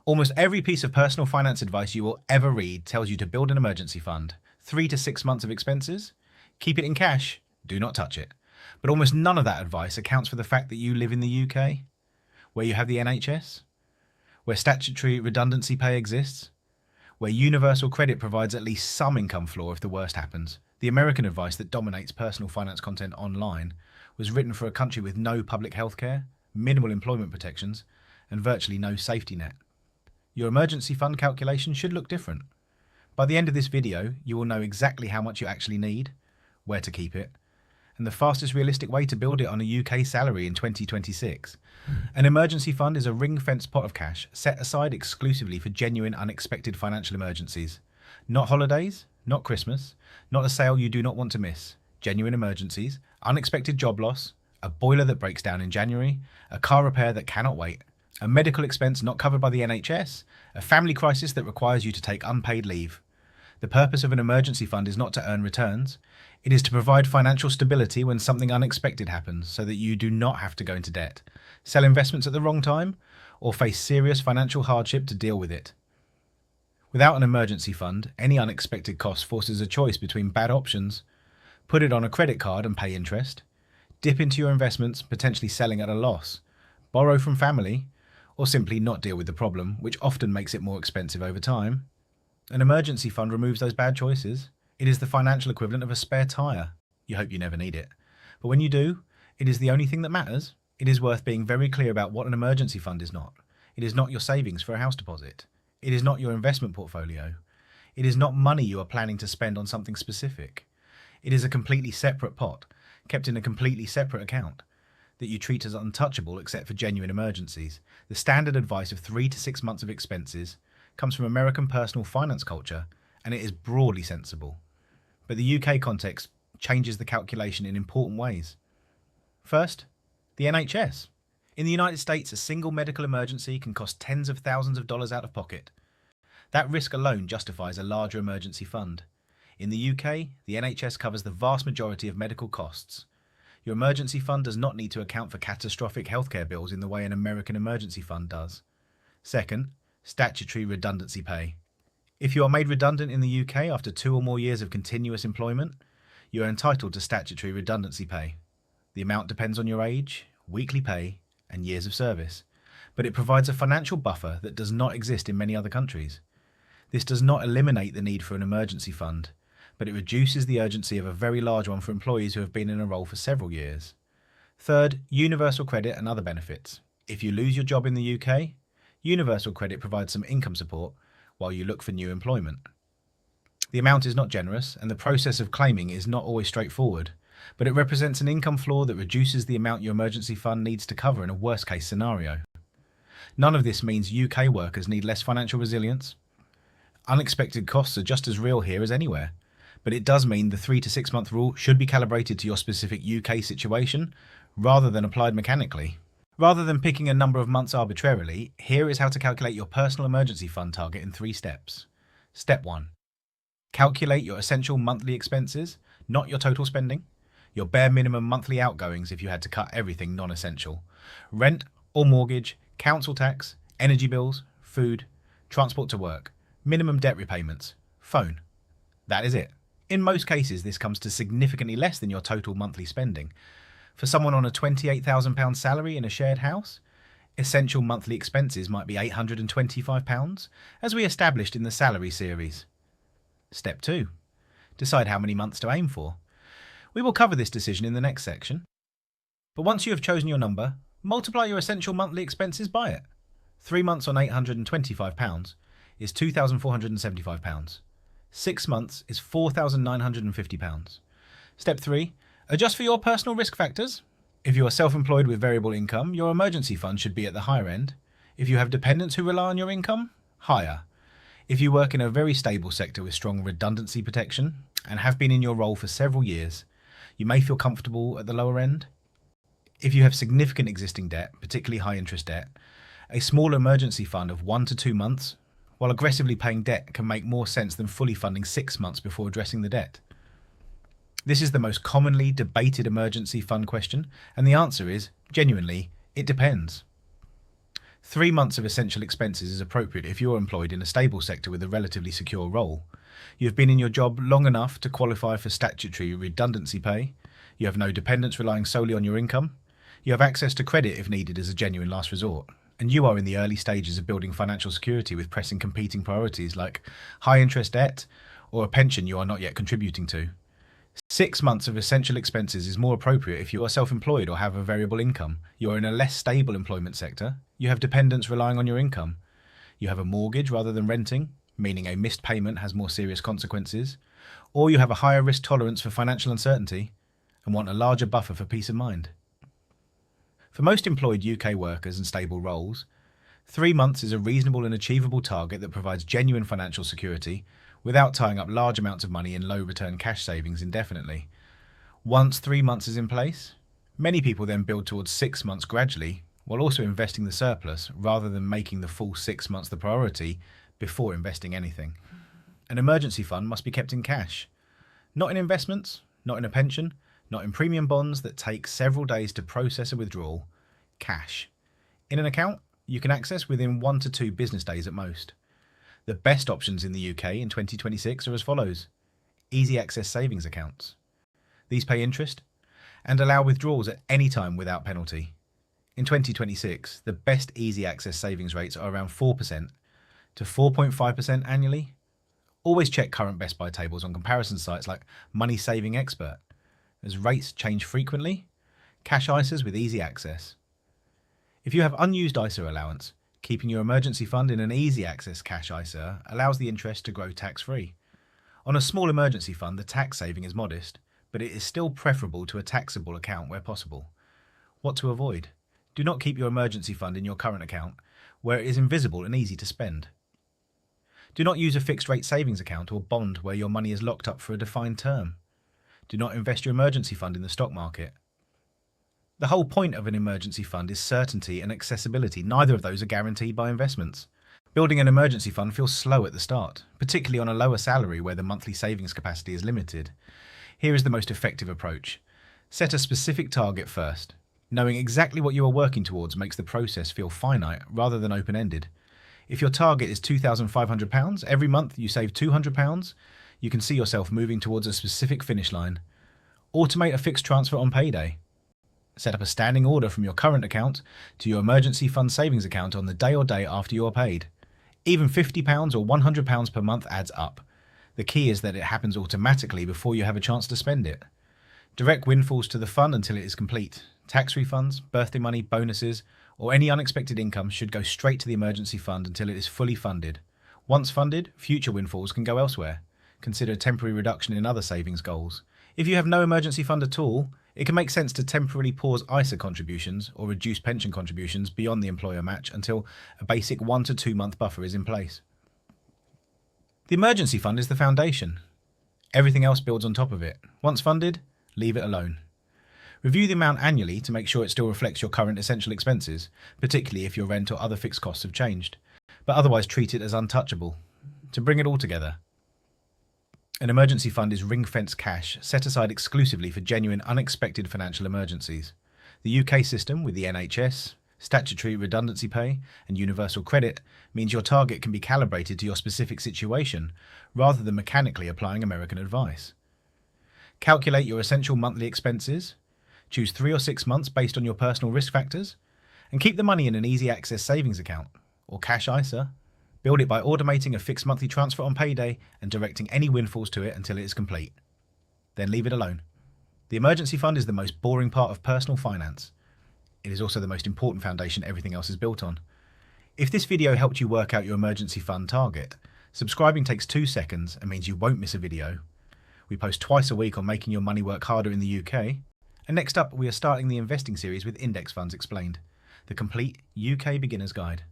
Almost every piece of personal finance advice you will ever read tells you to build an emergency fund, 3 to 6 months of expenses, keep it in cash, do not touch it. But almost none of that advice accounts for the fact that you live in the UK, where you have the NHS, where statutory redundancy pay exists, where universal credit provides at least some income floor if the worst happens. The American advice that dominates personal finance content online was written for a country with no public health care, minimal employment protections, and virtually no safety net. Your emergency fund calculation should look different. By the end of this video, you will know exactly how much you actually need, where to keep it, and the fastest realistic way to build it on a UK salary in 2026. An emergency fund is a ring-fenced pot of cash set aside exclusively for genuine unexpected financial emergencies. Not holidays, not Christmas, not a sale you do not want to miss. Genuine emergencies, unexpected job loss, a boiler that breaks down in January, a car repair that cannot wait, a medical expense not covered by the NHS, a family crisis that requires you to take unpaid leave. The purpose of an emergency fund is not to earn returns. It is to provide financial stability when something unexpected happens so that you do not have to go into debt, sell investments at the wrong time, or face serious financial hardship to deal with it. Without an emergency fund, any unexpected cost forces a choice between bad options. Put it on a credit card and pay interest, dip into your investments, potentially selling at a loss, borrow from family, or simply not deal with the problem, which often makes it more expensive over time. An emergency fund removes those bad choices. It is the financial equivalent of a spare tyre. You hope you never need it. But when you do, it is the only thing that matters. It is worth being very clear about what an emergency fund is not. It is not your savings for a house deposit. It is not your investment portfolio. It is not money you are planning to spend on something specific. It is a completely separate pot, kept in a completely separate account, that you treat as untouchable except for genuine emergencies. The standard advice of 3 to 6 months of expenses comes from American personal finance culture, and it is broadly sensible. But the UK context changes the calculation in important ways. First, the NHS. In the United States, a single medical emergency can cost tens of thousands of dollars out of pocket. That risk alone justifies a larger emergency fund. In the UK, the NHS covers the vast majority of medical costs. Your emergency fund does not need to account for catastrophic healthcare bills in the way an American emergency fund does. Second, statutory redundancy pay. If you are made redundant in the UK after 2 or more years of continuous employment, you are entitled to statutory redundancy pay. The amount depends on your age, weekly pay, and years of service, but it provides a financial buffer that does not exist in many other countries. This does not eliminate the need for an emergency fund, but it reduces the urgency of a very large one for employees who have been in a role for several years. Third, universal credit and other benefits. If you lose your job in the UK, universal credit provides some income support while you look for new employment. The amount is not generous, and the process of claiming is not always straightforward, but it represents an income floor that reduces the amount your emergency fund needs to cover in a worst-case scenario. None of this means UK workers need less financial resilience. Unexpected costs are just as real here as anywhere, but it does mean the 3 to 6 month rule should be calibrated to your specific UK situation rather than applied mechanically. Rather than picking a number of months arbitrarily, here is how to calculate your personal emergency fund target in 3 steps. Step 1. Calculate your essential monthly expenses, not your total spending. Your bare minimum monthly outgoings if you had to cut everything non-essential. Rent or mortgage, council tax, energy bills, food, transport to work, minimum debt repayments, phone. That is it. In most cases, this comes to significantly less than your total monthly spending. For someone on a £28,000 salary in a shared house, essential monthly expenses might be £825, as we established in the salary series. Step 2. Decide how many months to aim for. We will cover this decision in the next section. But once you have chosen your number, multiply your essential monthly expenses by it. 3 months on £825 is £2,475. 6 months is £4,950. Step 3. Adjust for your personal risk factors. If you are self-employed with variable income, your emergency fund should be at the higher end. If you have dependents who rely on your income, higher. If you work in a very stable sector with strong redundancy protection and have been in your role for several years, you may feel comfortable at the lower end. If you have significant existing debt, particularly high interest debt, a small emergency fund of 1 to 2 months, while aggressively paying debt, can make more sense than fully funding 6 months before addressing the debt. This is the most commonly debated emergency fund question, and the answer is, genuinely, it depends. 3 months of essential expenses is appropriate if you're employed in a stable sector with a relatively secure role. You have been in your job long enough to qualify for statutory redundancy pay. You have no dependents relying solely on your income. You have access to credit if needed as a genuine last resort. And you are in the early stages of building financial security with pressing competing priorities like high interest debt or a pension you are not yet contributing to. 6 months of essential expenses is more appropriate if you are self-employed or have a variable income. You are in a less stable employment sector. You have dependents relying on your income. You have a mortgage rather than renting, meaning a missed payment has more serious consequences. Or you have a higher risk tolerance for financial uncertainty and want a larger buffer for peace of mind. For most employed UK workers and stable roles, 3 months is a reasonable and achievable target that provides genuine financial security without tying up large amounts of money in low return cash savings indefinitely. Once 3 months is in place, many people then build towards 6 months gradually, while also investing the surplus rather than making the full 6 months the priority before investing anything. An emergency fund must be kept in cash, not in investments, not in a pension, not in premium bonds that take several days to process a withdrawal. Cash. In an account you can access within 1 to 2 business days at most. The best options in the UK in 2026 are as follows. Easy access savings accounts. These pay interest and allow withdrawals at any time without penalty. In 2026, the best easy access savings rates are around 4% to 4.5% annually. Always check current best buy tables on comparison sites like Money Saving Expert, as rates change frequently. Cash ISAs with easy access. If you have unused ISA allowance, keeping your emergency fund in an easy access cash ISA allows the interest to grow tax-free. On a small emergency fund, the tax saving is modest, but it is still preferable to a taxable account where possible. What to avoid? Do not keep your emergency fund in your current account, where it is invisible and easy to spend. Do not use a fixed rate savings account or bond where your money is locked up for a defined term. Do not invest your emergency fund in the stock market. The whole point of an emergency fund is certainty and accessibility. Neither of those are guaranteed by investments. Building an emergency fund feels slow at the start, particularly on a lower salary where the monthly savings capacity is limited. Here is the most effective approach. Set a specific target first. Knowing exactly what you are working towards makes the process feel finite rather than open-ended. If your target is £2,500, every month you save £200, you can see yourself moving towards a specific finish line. Automate a fixed transfer on payday. Set up a standing order from your current account to your emergency fund savings account on the day or day after you are paid. Even £50 or £100 per month adds up. The key is that it happens automatically before you have a chance to spend it. Direct windfalls to the fund until it is complete. Tax refunds, birthday money, bonuses, or any unexpected income should go straight to the emergency fund until it is fully funded. Once funded, future windfalls can go elsewhere. Consider a temporary reduction in other savings goals. If you have no emergency fund at all, it can make sense to temporarily pause ISA contributions or reduce pension contributions beyond the employer match until a basic 1 to 2 month buffer is in place. The emergency fund is the foundation. Everything else builds on top of it. Once funded, leave it alone. Review the amount annually to make sure it still reflects your current essential expenses, particularly if your rent or other fixed costs have changed, but otherwise treat it as untouchable. To bring it all together, an emergency fund is ring-fenced cash set aside exclusively for genuine unexpected financial emergencies. The UK system, with the NHS, statutory redundancy pay and universal credit, means your target can be calibrated to your specific situation rather than mechanically applying American advice. Calculate your essential monthly expenses, choose 3 or 6 months based on your personal risk factors, and keep the money in an easy access savings account or cash ISA. Build it by automating a fixed monthly transfer on payday and directing any windfalls to it until it is complete. Then leave it alone. The emergency fund is the most boring part of personal finance. It is also the most important foundation everything else is built on. If this video helped you work out your emergency fund target, subscribing takes 2 seconds and means you won't miss a video. We post twice a week on making your money work harder in the UK. And next up, we are starting the investing series with Index Funds Explained, the complete UK beginner's guide.